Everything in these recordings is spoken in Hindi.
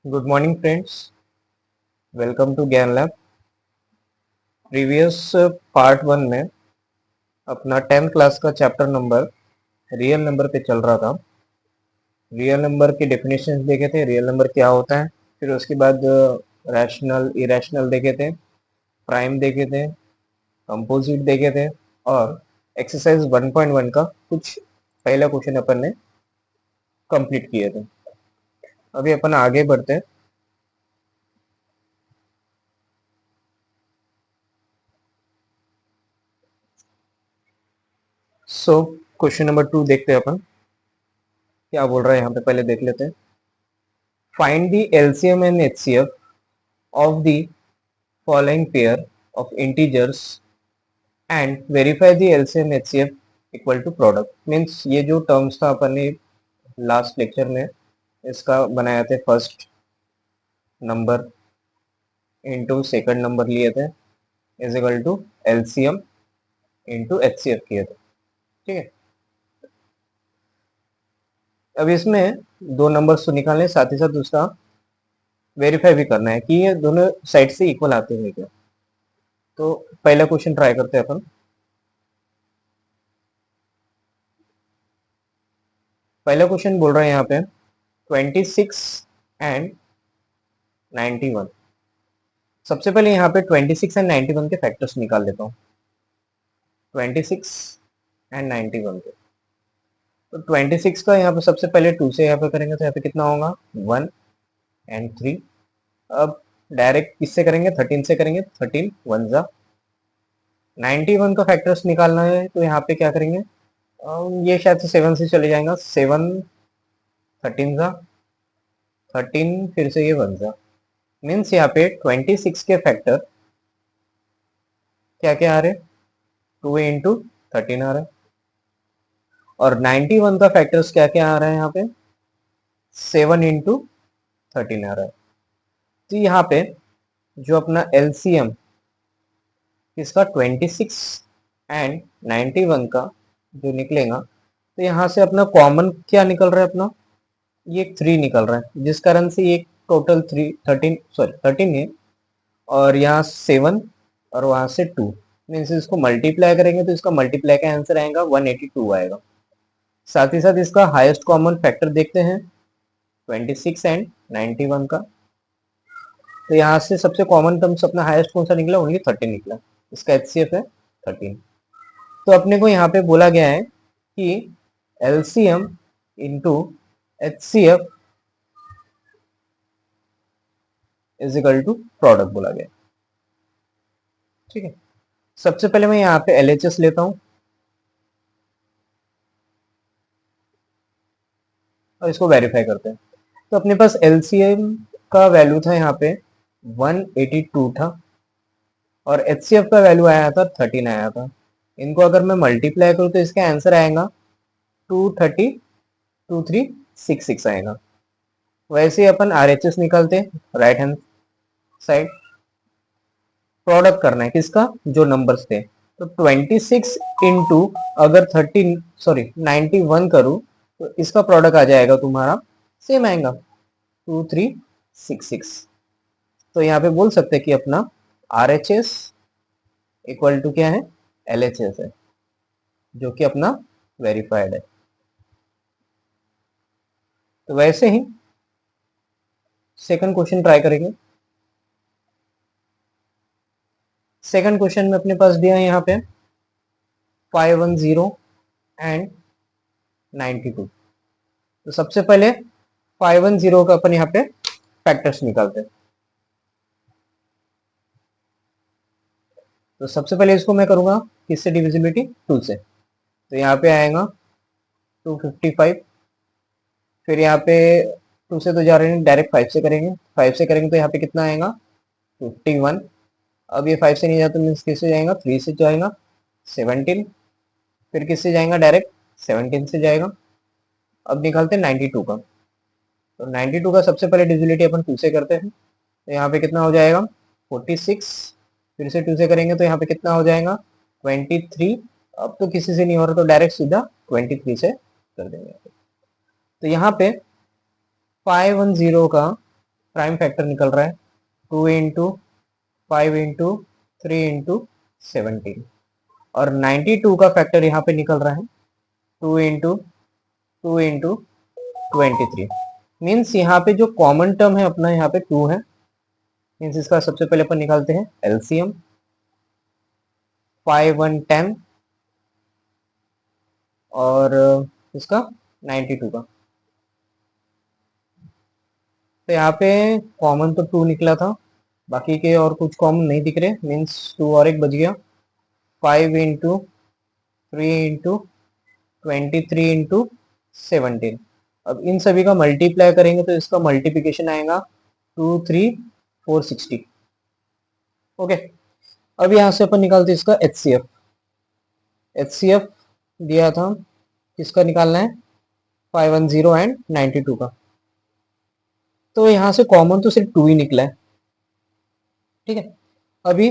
Good morning friends, welcome to Gyan lab. Previous part one में अपना 10th क्लास का चैप्टर नंबर रियल नंबर पे चल रहा था। रियल नंबर की डेफिनेशंस देखे थे, रियल नंबर क्या होता है, फिर उसके बाद रैशनल इरेशनल देखे थे, प्राइम देखे थे, कंपोजिट देखे थे और एक्सरसाइज 1.1 का कुछ पहला क्वेश्चन अपन ने कंप्लीट किए थे। अभी अपन आगे बढ़ते हैं। सो क्वेश्चन नंबर 2 देखते हैं अपन क्या बोल रहा है यहाँ पे, पहले देख लेते हैं। Find the LCM and HCF of the following pair of integers and verify the LCM HCF equal to product। Means ये जो टर्म्स था अपन ने लास्ट लेक्चर में इसका बनाया थे, first number into second number लिए थे is equal to LCM into HCF किए थे। ठीक है, अब इसमें दो नंबर्स तो निकालने, साथ ही साथ उसका वेरीफाई भी करना है कि ये दोनों साइड से इक्वल आते हैं क्या। तो पहला क्वेश्चन ट्राई करते हैं अपन। पहला क्वेश्चन बोल रहे हैं यहाँ पे 26 एंड 91। सबसे पहले यहाँ पे 26 एंड 91 के फैक्टर्स निकाल लेता हूँ। 26 एंड 91 के, तो 26 का यहाँ पे सबसे पहले 2 से यहाँ पे करेंगे तो यहाँ पे कितना होगा 1 एंड 3। अब डायरेक्ट किससे करेंगे, 13 से करेंगे, 13 1 जा। 91 का फैक्टर्स निकालना है तो यहाँ पे क्या करेंगे, ये शायद से 7 से चले जाएगा, 7 13 जा, 13 फिर से ये 1 जा। मीन्स यहाँ पे 26 के फैक्टर क्या क्या आ रहे, 2 इंटू 13 आ रहा है, और 91 का फैक्टर्स क्या क्या आ रहा है यहाँ पे 7 इंटू 13 आ रहा है। तो यहाँ पे जो अपना LCM इसका 26 एंड 91 का जो निकलेगा, तो यहाँ से अपना कॉमन क्या निकल रहा है, अपना ये 3 निकल रहा है, जिस कारण से ये टोटल 13 है, और यहाँ 7 और वहां से 2 मीन्स इसको मल्टीप्लाई करेंगे तो इसका मल्टीप्लाई का आंसर आएगा 182 आएगा। साथ ही साथ इसका हाईएस्ट कॉमन फैक्टर देखते हैं 26 एंड 91 का, तो यहाँ से सबसे कॉमन टर्म्स अपना हाईएस्ट कौन सा निकला, ओनली 13 निकला, इसका HCF है 13। तो अपने को यहाँ पे बोला गया है कि LCM into HCF is equal to product बोला गया। ठीक है, सबसे पहले मैं यहाँ पे LHS लेता हूँ और इसको वेरीफाई करते हैं। तो अपने पास LCM का वैल्यू था यहाँ पे 182 था, और HCF का वैल्यू आया था 13 आया था। इनको अगर मैं मल्टीप्लाई करूँ तो इसका आंसर आएगा 2302366 आएगा। वैसे ही अपन RHS निकालते हैं, राइट हैंड साइड प्रोडक्ट करना है किसका, जो नंबर्स थे। तो 26 इंटू अगर 91 करूँ तो इसका प्रोडक्ट आ जाएगा तुम्हारा सेम आएगा 2366। तो यहाँ पे बोल सकते हैं कि अपना RHS इक्वल टू क्या है, LHS है, जो कि अपना वेरीफाइड है। तो वैसे ही सेकंड क्वेश्चन ट्राई करेंगे। सेकंड क्वेश्चन में अपने पास दिया है यहाँ पे 510 एंड 92। तो सबसे पहले 510 का अपन यहाँ पे फैक्टर्स निकालते हैं। तो सबसे पहले इसको मैं करूंगा किससे डिविजिबिलिटी, 2 से। तो यहाँ पे आएगा 255, फिर यहाँ पे 2 से तो जा रहे हैं, डायरेक्ट 5 से करेंगे, 5 से करेंगे तो यहाँ पे कितना आएगा 51। अब ये 5 से नहीं जाता, मीन्स किससे जाएगा, 3 से जाएगा 17, फिर किससे जाएगा, डायरेक्ट 17 से जाएगा। अब निकालते हैं 92 का। तो 92 का सबसे पहले डिविजिबिलिटी अपन 2 से करते हैं, तो यहाँ पे कितना हो जाएगा 46, फिर से 2 से करेंगे तो यहाँ पे कितना हो जाएगा 23। अब तो किसी से नहीं हो रहा तो डायरेक्ट सीधा 23 से कर देंगे। तो यहाँ पे 510 का प्राइम फैक्टर निकल रहा है 2 इंटू 5 इंटू 3 इंटू 17, और 92 का फैक्टर यहाँ पे निकल रहा है 2 इंटू 23। मीन्स यहाँ पे जो कॉमन टर्म है अपना यहाँ पे 2 है। मीन्स इसका सबसे पहले अपन निकालते हैं एलसीएम, 5 1 10 और इसका 92 का। तो यहाँ पे कॉमन तो 2 निकला था, बाकी के और कुछ कॉमन नहीं दिख रहे। मीन्स 2 और एक बच गया। 5 इंटू 3 इंटू 23 इंटू 17। अब इन सभी का मल्टीप्लाई करेंगे तो इसका मल्टीप्लिकेशन आएगा 2 3 460। ओके, अब यहाँ से अपन निकालते हैं इसका एचसीएफ। एचसीएफ दिया था, किसका निकालना है 510 एंड 92 का। तो यहाँ से कॉमन तो सिर्फ 2 ही निकला है। ठीक है, अभी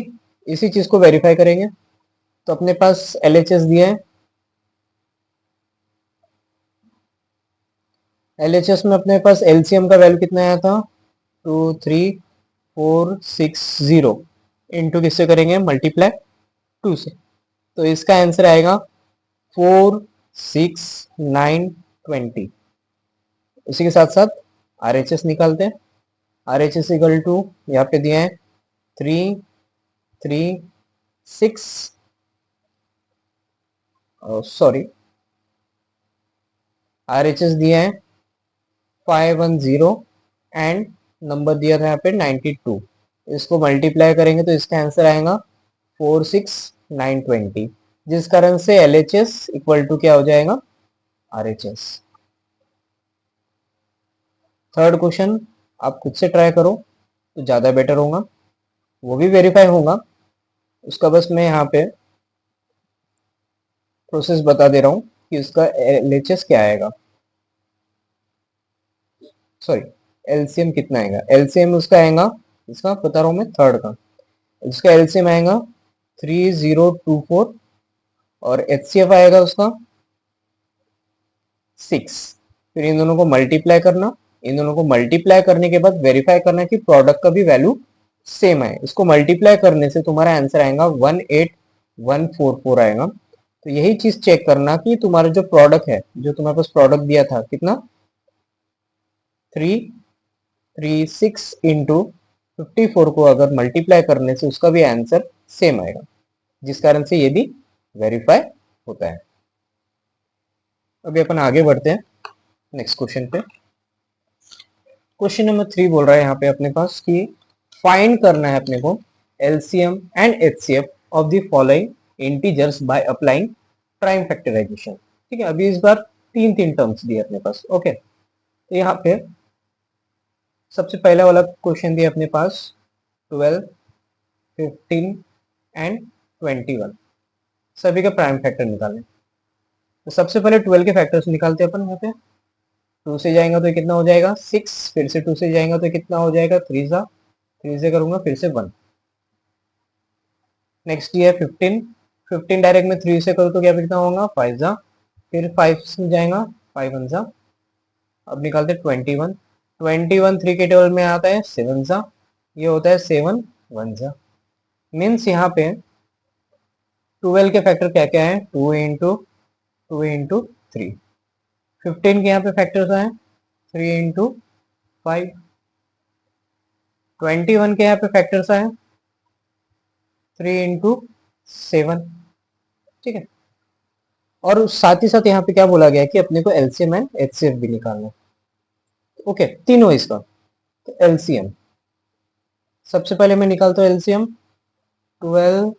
इसी चीज को वेरीफाई करेंगे। तो अपने पास एलएचएस दिया है, एलएचएस में अपने पास एलसीएम का वैल्यू कितना आया था 23460 इंटू किससे करेंगे मल्टीप्लाई 2 से। तो इसका आंसर आएगा 46920। उसी के साथ साथ आरएचएस निकालते हैं। आरएचएस इक्वल टू यहाँ पे दिया है 336 सॉरी आरएचएस दिया है 510 एंड नंबर दिया था यहाँ पे 92। इसको मल्टीप्लाई करेंगे तो इसका आंसर आएगा 46920, जिस कारण से एलएचएस इक्वल टू क्या हो जाएगा आरएचएस। थर्ड क्वेश्चन आप खुद से ट्राई करो तो ज़्यादा बेटर होगा, वो भी वेरीफाई होगा। उसका बस मैं यहाँ पे प्रोसेस बता दे रहा हूँ कि उसका एलएचएस क्या आएगा, सॉरी एलसीएम कितना आएगा। एलसीएम उसका आएगा, इसका बता रहा हूँ मैं थर्ड का, इसका एलसीएम आएगा 3024 और एचसीएफ आएगा उसका 6। फिर इन दोनों को मल्टीप्लाई करना, इन दोनों को मल्टीप्लाई करने के बाद वेरीफाई करना कि प्रोडक्ट का भी वैल्यू सेम है। इसको मल्टीप्लाई करने से तुम्हारा आंसर आएगा 18144 आएगा। तो यही चीज चेक करना कि तुम्हारा जो प्रोडक्ट है, जो तुम्हारे पास प्रोडक्ट दिया था कितना 336 इंटू 54 को अगर मल्टीप्लाई करने से उसका भी आंसर सेम आएगा, जिस कारण से ये भी वेरीफाई होता है। अभी अपन आगे बढ़ते हैं नेक्स्ट क्वेश्चन पे। क्वेश्चन नंबर 3 बोल रहा है यहाँ पे अपने पास कि फाइंड करना है अपने को LCM and HCF of the following integers by applying prime factorisation. ठीक है, अभी इस बार तीन तीन टर्म्स दिए अपने पास। ओके, तो यहाँ पे सबसे पहला वाला क्वेश्चन दिया अपने पास 12 15 एंड 21, सभी का प्राइम फैक्टर निकालें। तो सबसे पहले 12 के फैक्टर्स निकालते हैं अपन। यहाँ पे 2 से जाएगा तो कितना हो जाएगा 6, फिर से 2 से जाएगा तो कितना हो जाएगा 3 से करूंगा फिर से 1। नेक्स्ट ये 15 डायरेक्ट में 3 से करूँ तो क्या कितना होगा 5 जा, फिर 5 से जाएगा 5 1 जा। अब निकालते 21, 3 के टेबल में आता है 7 जा, ये होता है 7 1 जा। मीन्स यहाँ पे 12 के फैक्टर क्या क्या है 2 इंटू 3। 15 के यहाँ पे फैक्टर्स आए 3 इंटू 5। 21 के यहाँ पे फैक्टर्स आए 3 इंटू 7। ठीक है, और साथ ही साथ यहाँ पे क्या बोला गया कि अपने को एलसीएम एंड एचसीएफ भी निकालना। ओके, तीनों इसका। तो एलसीएम सबसे पहले मैं निकालता हूँ एलसीएम 12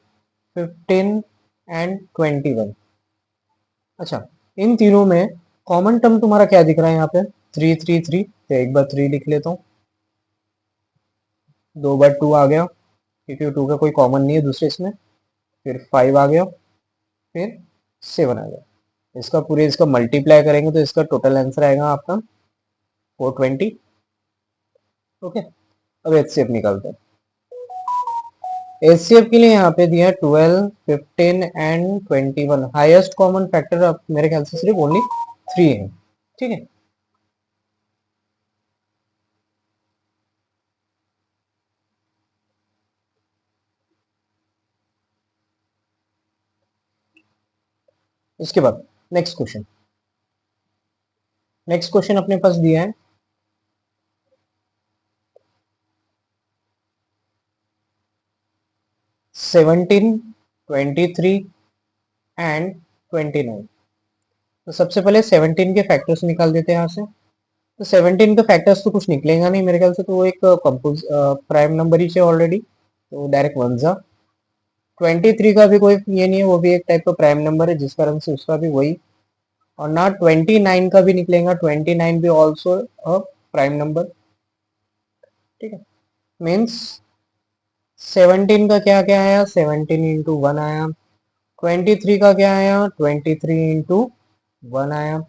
15 एंड 21। अच्छा, इन तीनों में कॉमन टर्म तुम्हारा क्या दिख रहा है यहाँ पे 3 3 3, तो एक बार 3 लिख लेता हूँ, 2 बार 2 आ गया क्योंकि 2 का कोई कॉमन नहीं है दूसरे इसमें, फिर 5 आ गया, फिर 7 आ गया। इसका पूरे इसका मल्टीप्लाई करेंगे तो इसका टोटल आंसर आएगा आपका 420। ओके, अब एचसीएफ निकालते हैं। एचसीएफ के लिए यहाँ पे दिया 12 15 एंड 21। हाईएस्ट कॉमन फैक्टर अब मेरे ख्याल से सिर्फ ओनली 3 है। ठीक है, उसके बाद नेक्स्ट क्वेश्चन अपने पास दिया है 17, 23 एंड 29। तो सबसे पहले 17 के फैक्टर्स निकाल देते हैं यहाँ से। तो 17 का फैक्टर्स तो कुछ निकलेगा नहीं मेरे ख्याल से, तो वो एक कंपोज प्राइम नंबर ही है ऑलरेडी, तो डायरेक्ट वन जा। 23 का भी कोई ये नहीं है, वो भी एक टाइप का प्राइम नंबर है, जिस कारण से उसका भी वही। और ना 29 का भी निकलेगा, 29 भी ऑल्सो अ प्राइम नंबर। ठीक है, मीन्स 17 का क्या क्या आया, 17 इंटू वन आया। 23 का क्या आया, 23 इंटू वन आया।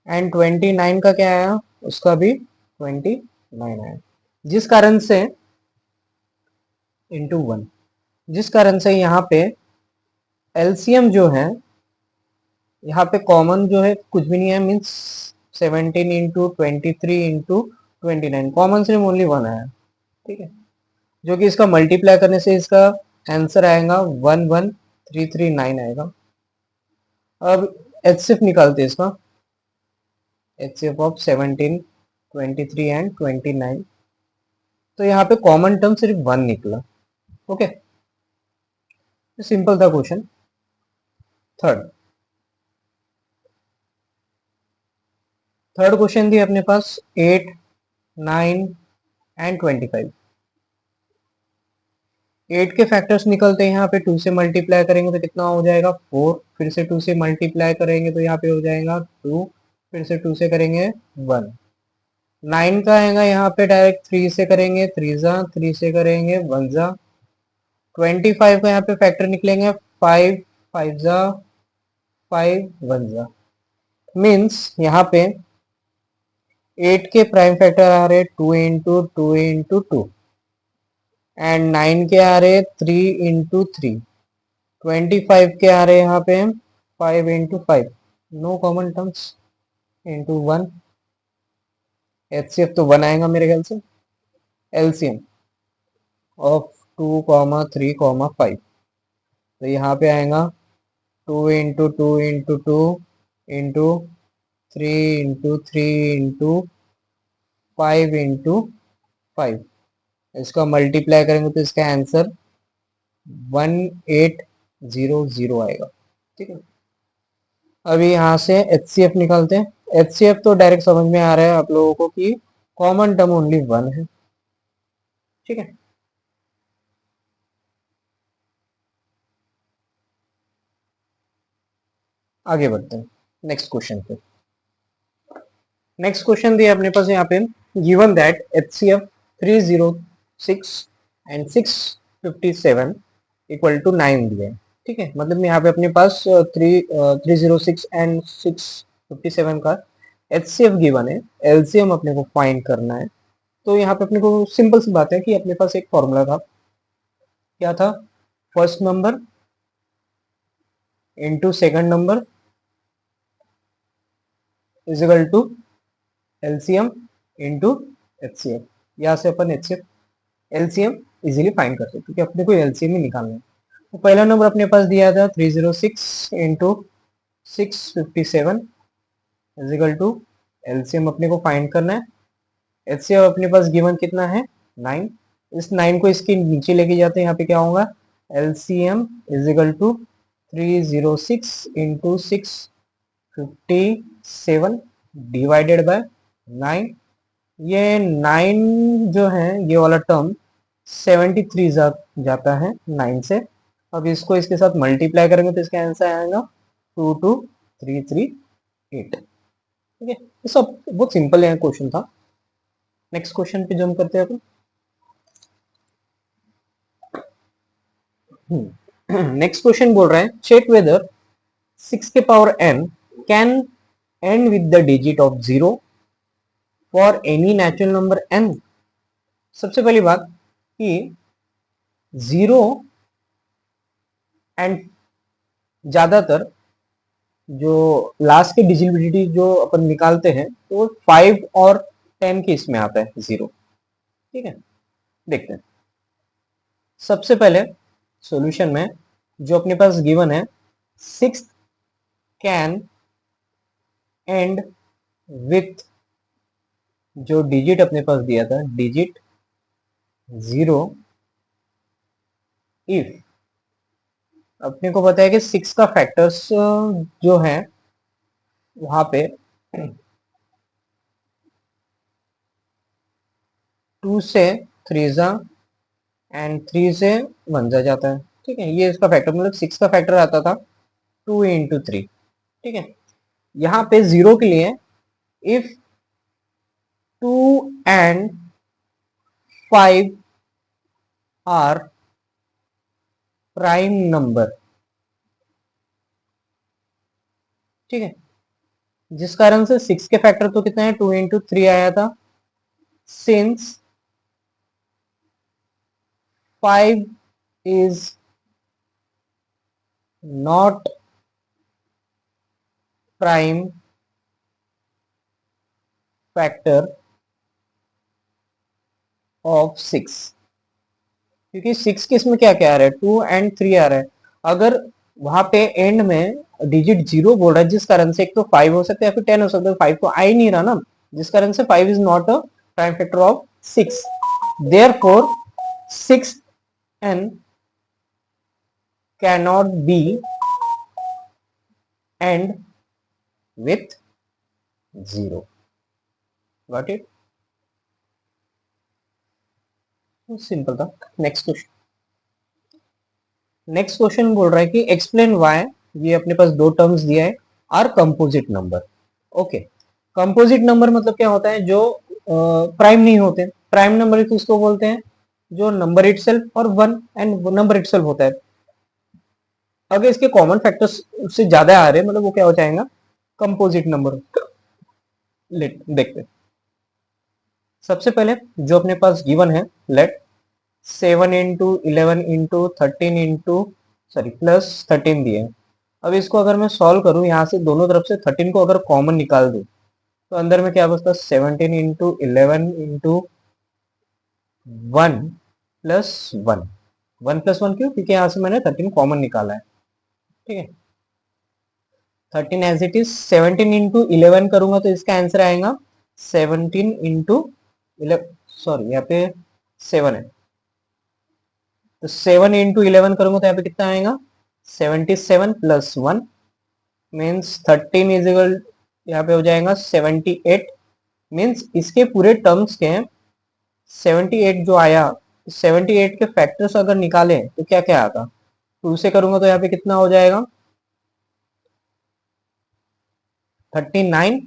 एंड 29 का क्या आया, उसका भी 29 आया। जिस कारण से इंटू वन, जिस कारण से यहाँ पे एलसीएम जो है, यहाँ पे कॉमन जो है कुछ भी नहीं है, मीन्स 17 इंटू 23 इंटू 29, कॉमन सिर्फ ओनली वन आया। ठीक है, जो कि इसका मल्टीप्लाई करने से इसका आंसर आएगा 11339 आएगा। अब एचसीएफ निकालते हैं इसका, एचसीएफ ऑफ 17, 23 एंड 29। तो यहाँ पे कॉमन टर्म सिर्फ वन निकला। ओके, सिंपल था क्वेश्चन। थर्ड क्वेश्चन थी अपने पास 8, 9 एंड 25। 8 के फैक्टर्स निकलते हैं, यहाँ पे 2 से मल्टीप्लाई करेंगे तो कितना हो जाएगा 4, फिर से 2 से मल्टीप्लाई करेंगे तो यहाँ पे हो जाएगा 2, फिर से 2 से करेंगे 1। 9 का आएगा यहाँ पे डायरेक्ट 3 से करेंगे, 3 जा, 3 से करेंगे 1 जा। 25 का यहाँ पे फैक्टर निकलेंगे 5, 5 जा, 5 1 जा। मीन्स यहाँ पे 8 के प्राइम फैक्टर आ रहे 2 इंटू 2 इंटू 2, एंड 9 के आ रहे 3 इंटू 3। 25 के आ रहे यहाँ पे 5 into 5, no common terms, into one. HCF तो वन आएगा मेरे ख्याल से। एलसीएम ऑफ 2, 3, 5, तो यहाँ पे आएगा 2 into 2 into 2 into 3 into 3 into 5 into 5। इसका मल्टीप्लाई करेंगे तो इसका आंसर 1800 आएगा। ठीक है, अभी यहाँ से एचसीएफ निकालते हैं। एचसीएफ तो डायरेक्ट समझ में आ रहा है आप लोगों को कि कॉमन टर्म ओनली वन है। ठीक है, आगे बढ़ते हैं नेक्स्ट क्वेश्चन पे। नेक्स्ट क्वेश्चन दिया अपने पास यहाँ पे, given that HCF 306 and 657 equal to 9 दिया है। ठीक है, मतलब यहाँ पे अपने पास 306 एंड 657 का एचसीएफ गिवन है, एलसीएम अपने को फाइंड करना है। तो यहाँ पे अपने को सिंपल सी बात है कि अपने पास एक फॉर्मूला था, क्या था, first number into second number is equal to LCM into HCF. यहाँ से अपन एचसीएफ एलसीएम इजीली फाइंड कर सकते क्योंकि अपने को एलसीएम ही निकालना है। तो पहला नंबर अपने पास दिया था 306 into 657 is equal to LCM अपने को फाइंड करना है। एचसीएफ अपने पास गिवन कितना है 9, इस 9 को इसके नीचे लेके जाते हैं, यहाँ पे क्या होगा LCM is equal to 306 into 657 divided by 9। ये 9 जो है ये वाला टर्म 73 जाता है 9 से। अब इसको इसके साथ मल्टीप्लाई करेंगे तो इसका आंसर आएगा 22338। ठीक है, ये सब बहुत सिंपल है क्वेश्चन था। नेक्स्ट क्वेश्चन पे जंप करते हैं अपन। नेक्स्ट क्वेश्चन बोल रहा है चेक वेदर 6 के power n can and with the digit of 0 for any natural number n। सबसे पहली बात कि 0 एंड ज्यादातर जो लास्ट के डिजिबिलिटी जो अपन निकालते हैं तो 5 और 10 के इसमें आता है 0। ठीक है, देखते हैं। सबसे पहले सॉल्यूशन में जो अपने पास गिवन है 6 कैन एंड विथ, जो डिजिट अपने पास दिया था, डिजिट 0 इफ, अपने को पता है कि 6 का फैक्टर्स जो है वहां पे 2 से 3 जा एंड 3 से 1 जा जाता है। ठीक है, ये इसका फैक्टर, मतलब 6 का फैक्टर आता था 2 इंटू 3। ठीक है, यहाँ पे 0 के लिए if 2 and 5 are prime number, ठीक है, जिस कारण से 6 के फैक्टर तो कितने हैं, 2 इंटू 3 आया था, since 5 is not prime factor of 6, क्योंकि 6 के इसमें क्या क्या आ रहा है, 2 एंड 3 आ रहा है। अगर वहां पे एंड में डिजिट 0 बोल रहा है, जिस कारण से एक तो 5 हो सकता है या फिर 10 हो सकता है, 5 तो आ ही नहीं रहा ना, जिस कारण से 5 is not a prime factor of 6, therefore 6 n cannot be end with 0। Got it, simple था। नेक्स्ट क्वेश्चन, नेक्स्ट क्वेश्चन बोल रहा है कि एक्सप्लेन व्हाई, ये अपने पास दो टर्म्स दिया है, are composite number. Okay, composite number मतलब क्या होता है, जो प्राइम नहीं होते। प्राइम नंबर किसको बोलते हैं, जो नंबर इटसेल्फ और वन एंड नंबर इटसेल्फ होता है। अगर इसके कॉमन फैक्टर्स से ज्यादा आ रहे हैं, मतलब वो क्या हो जाएगा, कंपोजिट नंबर। देखते हैं, सबसे पहले जो अपने पास गिवन है, let 7 into 11 into 13 into sorry plus 13 दिए हैं। अब इसको अगर मैं सॉल्व करूं, यहाँ से दोनों तरफ से 13 को अगर कॉमन निकाल दूं, तो अंदर में क्या बचता है, 17 इंटू 11 इंटू 1 प्लस 1। 1 प्लस 1 क्यों, क्योंकि यहाँ से मैंने 13 कॉमन निकाला है। ठीक है, 13 एज इट इज। 17 इंटू 11 करूंगा तो इसका आंसर आएगा 17 इंटू 11, सॉरी यहाँ पे 7 है, तो 7 इंटू 11 करूंगा तो यहाँ पे कितना आएगा, 77 प्लस 1 मीन्स 13 इज इक्वल, यहाँ पे हो जाएगा 78। मीन्स इसके पूरे टर्म्स के 78 जो आया, 78 के फैक्टर्स अगर निकालें तो क्या क्या आता, 2 से करूंगा तो यहाँ पे कितना हो जाएगा 39,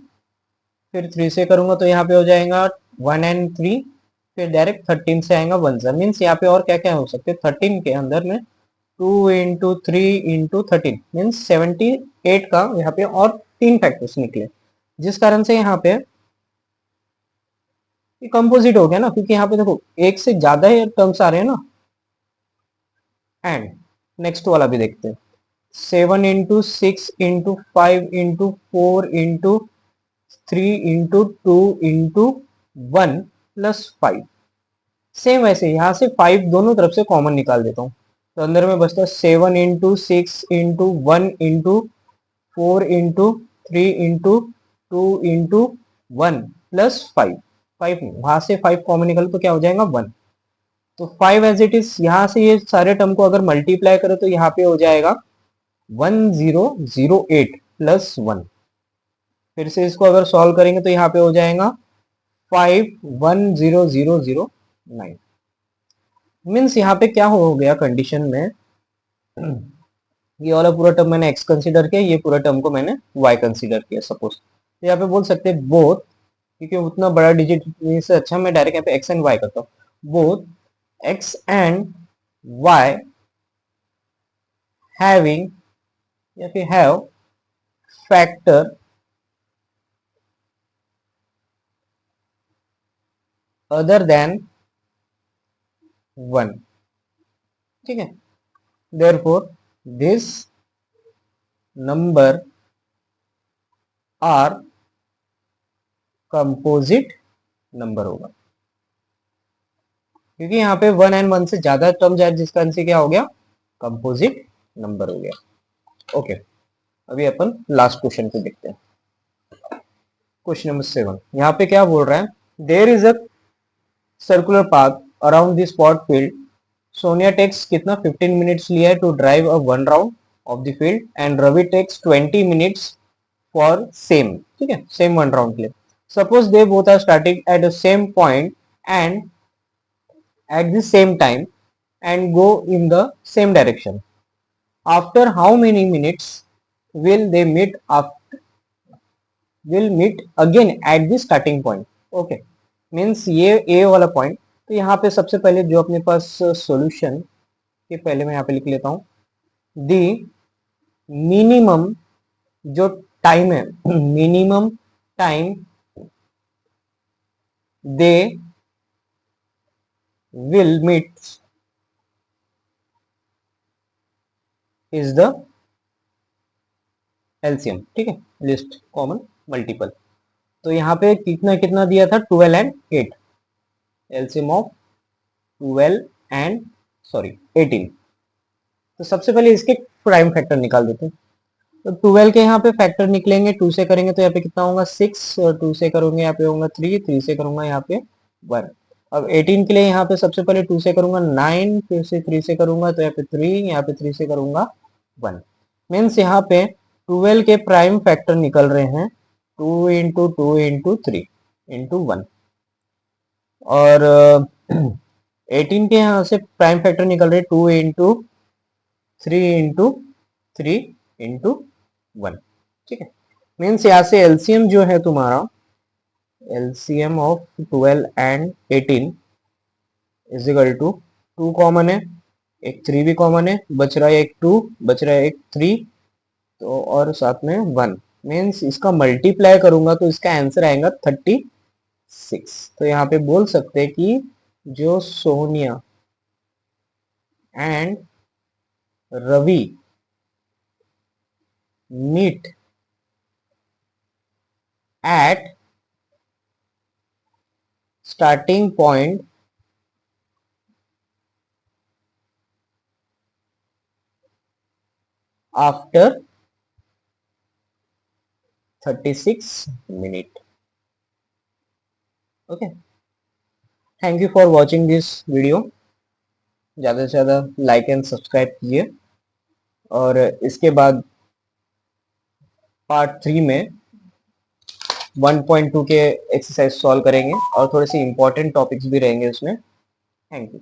फिर 3 से करूंगा तो यहाँ पे हो जाएगा 1 एंड 3, फिर डायरेक्ट 13 से आएगा 1 सा। मीन्स यहाँ पे और क्या क्या हो सकते हैं, 13 के अंदर में 2 इंटू 3 इंटू 13 मीन्स 78 का यहाँ पे और 3 फैक्टर्स निकले, जिस कारण से यहाँ पे ये कंपोजिट हो गया ना, क्योंकि यहाँ पे देखो एक से ज्यादा ही टर्म्स आ रहे हैं ना। एंड नेक्स्ट वाला भी देखते हैं, 7 into 6 into 5 into 4 into 3 into 2 into 1 plus 5। Same वैसे यहाँ से 5 दोनों तरफ से कॉमन निकाल देता हूँ, तो अंदर में बचता है 7 into 6 into 1 into 4 into 3 into 2 into 1 plus 5। 5 वहां से 5 कॉमन निकल तो क्या हो जाएगा 1, तो 5 एज इट इज। यहाँ से ये सारे टर्म को अगर मल्टीप्लाई करो तो यहाँ पे हो जाएगा 1008 प्लस 1। फिर से इसको अगर सॉल्व करेंगे तो यहाँ पे हो जाएगा 510009। मीन्स यहाँ पे क्या हो गया कंडीशन में, ये वाला पूरा टर्म मैंने x कंसीडर किया, ये पूरा टर्म को मैंने y कंसीडर किया सपोज, तो यहाँ पे बोल सकते हैं बोथ, क्योंकि उतना बड़ा डिजिट से अच्छा मैं डायरेक्ट यहाँ पे x एंड y करता हूँ, both x and y having या फिर हैव फैक्टर अदर देन 1। ठीक है, therefore this number are composite number होगा, क्योंकि यहाँ पे 1 एंड 1 से ज्यादा टर्म जाए, जिसका आंसर क्या हो गया, कंपोजिट नंबर हो गया। ओके, अभी अपन लास्ट क्वेश्चन पे देखते हैं। क्वेश्चन नंबर 7 यहाँ पे क्या बोल रहा है, there is a circular path around the spot field. Sonia takes कितना 15 मिनट्स लिया है to drive a one round of the field and Ravi takes 20 minutes for same, ठीक है, सेम वन राउंड के लिए। Suppose they both are starting at the same point and at the same time and go in the same direction. After how many minutes will they meet will meet again at the starting point? Okay, means ये A वाला पॉइंट। तो यहाँ पे सबसे पहले जो अपने पास सॉल्यूशन के पहले मैं यहाँ पे लिख लेता हूँ, दी मिनिमम जो टाइम है, minimum time they will meet is the LCM, ठीक है, लिस्ट कॉमन मल्टीपल। तो यहाँ पे कितना कितना दिया था, 12 एंड 8, एलसीएम ऑफ 12 एंड 18। तो सबसे पहले इसके प्राइम फैक्टर निकाल देते हैं। तो 12 के यहाँ पे फैक्टर निकलेंगे, 2 से करेंगे तो यहाँ पे कितना होगा 6, और 2 से करूंगे यहाँ पे होगा 3, 3 से करूंगा यहाँ पे 1। अब 18 के लिए यहाँ पे सबसे पहले 2 से करूंगा 9, फिर से 3 से करूंगा तो यहाँ पे 3, यहाँ पे 3 से करूंगा 1। मीन्स यहाँ पे 12 के प्राइम फैक्टर निकल रहे हैं 2 इंटू 2 इंटू 3 इंटू 1, और 18 के यहाँ से प्राइम फैक्टर निकल रहे 2 इंटू 3 इंटू 3 इंटू 1, ठीक है। मीन्स यहाँ से एलसीएम जो है तुम्हारा, LCM of 12 and 18 is equal to 2 common है, एक 3 भी कॉमन है, बच रहा है एक 2, बच रहा है एक 3, तो और साथ में 1। मीन्स इसका मल्टीप्लाई करूंगा तो इसका आंसर आएगा 36। तो यहाँ पे बोल सकते हैं कि जो Sonia and Ravi meet at starting point after 36 minutes. Okay, thank you for watching this video. ज़्यादा से ज़्यादा लाइक एंड सब्सक्राइब कीजिए, और इसके बाद पार्ट 3 में 1.2 के एक्सरसाइज सॉल्व करेंगे और थोड़े से इंपॉर्टेंट टॉपिक्स भी रहेंगे उसमें। Thank you.